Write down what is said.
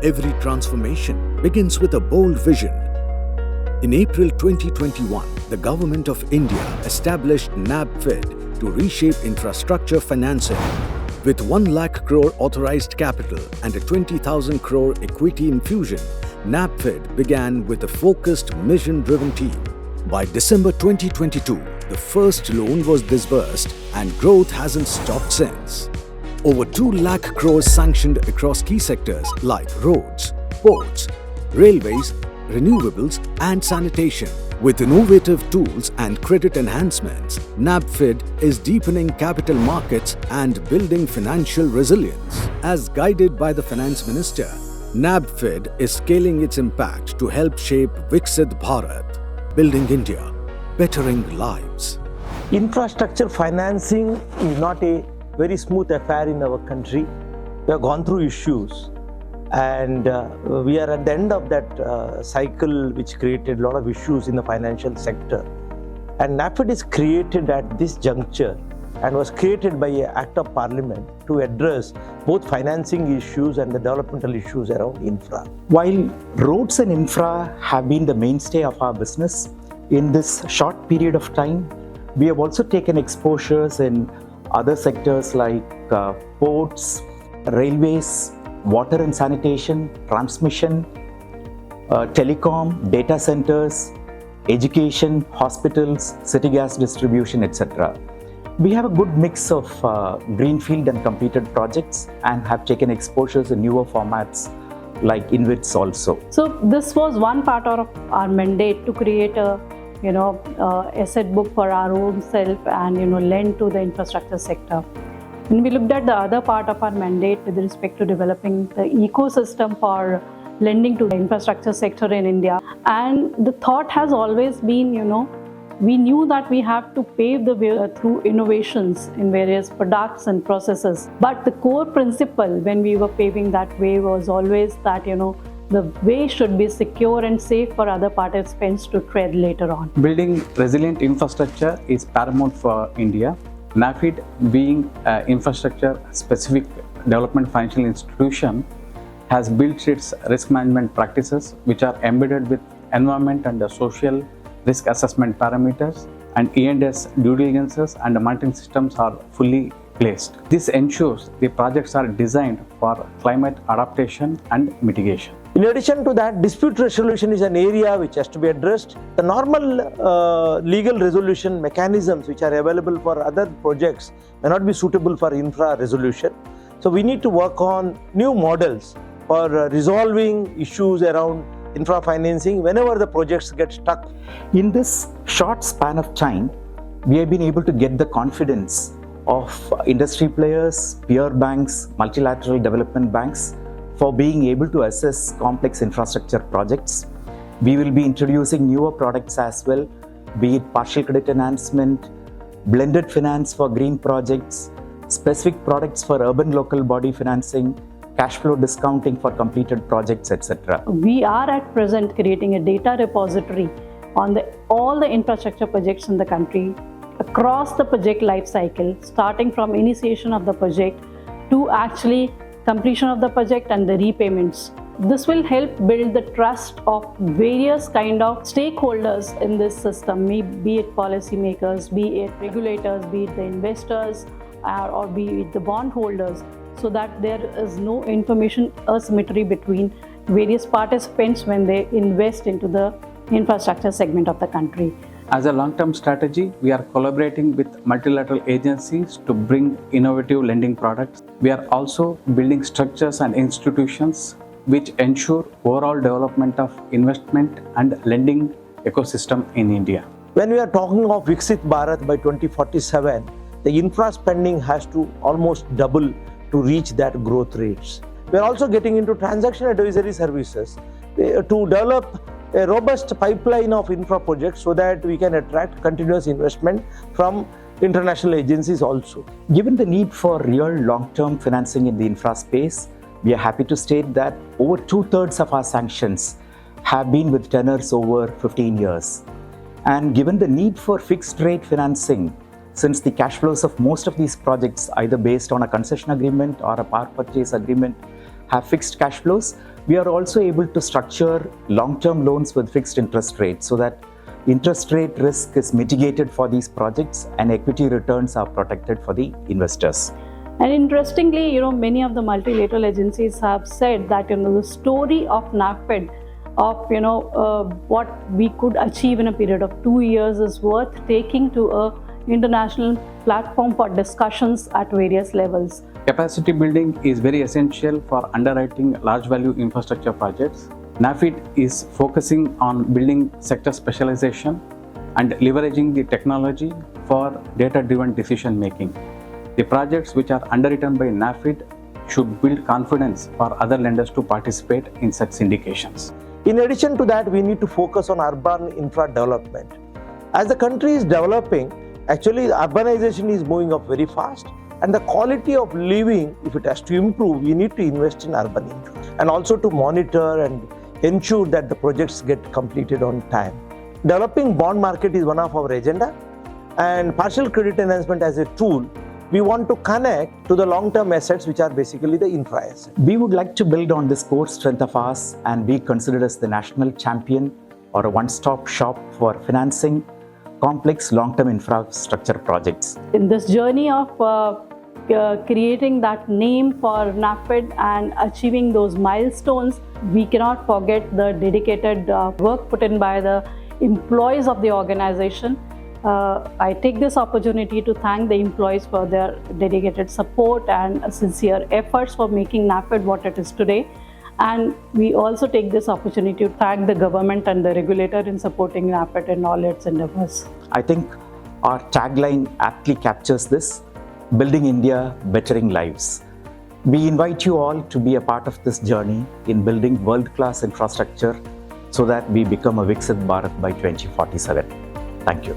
Every transformation begins with a bold vision. In April 2021, the Government of India established NaBFID to reshape infrastructure financing. With 1 lakh crore authorized capital and a 20,000 crore equity infusion, NaBFID began with a focused, mission-driven team. By December 2022, the first loan was disbursed and growth hasn't stopped since. Over 2 lakh crores sanctioned across key sectors like roads, ports, railways, renewables and sanitation. With innovative tools and credit enhancements, NaBFID is deepening capital markets and building financial resilience. As guided by the Finance Minister, NaBFID is scaling its impact to help shape Viksit Bharat, building India, bettering lives. Infrastructure financing is not a very smooth affair in our country. We have gone through issues and we are at the end of that cycle which created a lot of issues in the financial sector. And NaBFID is created at this juncture and was created by an Act of Parliament to address both financing issues and the developmental issues around infra. While roads and infra have been the mainstay of our business, in this short period of time, we have also taken exposures in other sectors like ports, railways, water and sanitation, transmission, telecom, data centers, education, hospitals, city gas distribution, etc. We have a good mix of greenfield and completed projects and have taken exposures in newer formats like InvITs also. So this was one part of our mandate to create a asset book for our own self and lend to the infrastructure sector. When we looked at the other part of our mandate with respect to developing the ecosystem for lending to the infrastructure sector in India, and the thought has always been, we knew that we have to pave the way through innovations in various products and processes. But the core principle when we were paving that way was always that, the way should be secure and safe for other participants to tread later on. Building resilient infrastructure is paramount for India. NaBFID, being an infrastructure-specific development financial institution, has built its risk management practices which are embedded with environment and social risk assessment parameters, and E&S due diligences and monitoring systems are fully placed. This ensures the projects are designed for climate adaptation and mitigation. In addition to that, dispute resolution is an area which has to be addressed. The normal legal resolution mechanisms which are available for other projects may not be suitable for infra resolution. So we need to work on new models for resolving issues around infra financing whenever the projects get stuck. In this short span of time, we have been able to get the confidence of industry players, peer banks, multilateral development banks for being able to assess complex infrastructure projects. We will be introducing newer products as well, be it partial credit enhancement, blended finance for green projects, specific products for urban local body financing, cash flow discounting for completed projects, etc. We are at present creating a data repository on all the infrastructure projects in the country across the project life cycle, starting from initiation of the project to actually completion of the project and the repayments. This will help build the trust of various kind of stakeholders in this system, be it policymakers, be it regulators, be it the investors, or be it the bondholders, so that there is no information asymmetry between various participants when they invest into the infrastructure segment of the country. As a long-term strategy, we are collaborating with multilateral agencies to bring innovative lending products. We are also building structures and institutions which ensure overall development of investment and lending ecosystem in India. When we are talking of Viksit Bharat by 2047, the infra spending has to almost double to reach that growth rates. We are also getting into transaction advisory services to develop a robust pipeline of infra projects so that we can attract continuous investment from international agencies also. Given the need for real long-term financing in the infra space, we are happy to state that over 2/3 of our sanctions have been with tenors over 15 years. And given the need for fixed rate financing, since the cash flows of most of these projects, either based on a concession agreement or a power purchase agreement, have fixed cash flows, We are also able to structure long-term loans with fixed interest rates so that interest rate risk is mitigated for these projects and equity returns are protected for the investors. And interestingly, many of the multilateral agencies have said that, the story of NaBFID, of, what we could achieve in a period of 2 years is worth taking to a international platform for discussions at various levels. Capacity building is very essential for underwriting large value infrastructure projects. NaBFID is focusing on building sector specialization and leveraging the technology for data-driven decision making. The projects which are underwritten by NaBFID should build confidence for other lenders to participate in such syndications. In addition to that, we need to focus on urban infra development. As the country is developing, actually urbanization is moving up very fast, and the quality of living, if it has to improve, we need to invest in urban infra and also to monitor and ensure that the projects get completed on time. Developing bond market is one of our agenda, and partial credit enhancement as a tool, we want to connect to the long-term assets which are basically the infra assets. We would like to build on this core strength of ours and be considered as the national champion or a one-stop shop for financing complex long-term infrastructure projects. In this journey of creating that name for NaBFID and achieving those milestones, we cannot forget the dedicated work put in by the employees of the organization. I take this opportunity to thank the employees for their dedicated support and sincere efforts for making NaBFID what it is today. And we also take this opportunity to thank the government and the regulator in supporting NaBFID in all its endeavors. I think our tagline aptly captures this: building India, bettering lives. We invite you all to be a part of this journey in building world-class infrastructure so that we become a Viksit Bharat by 2047. Thank you.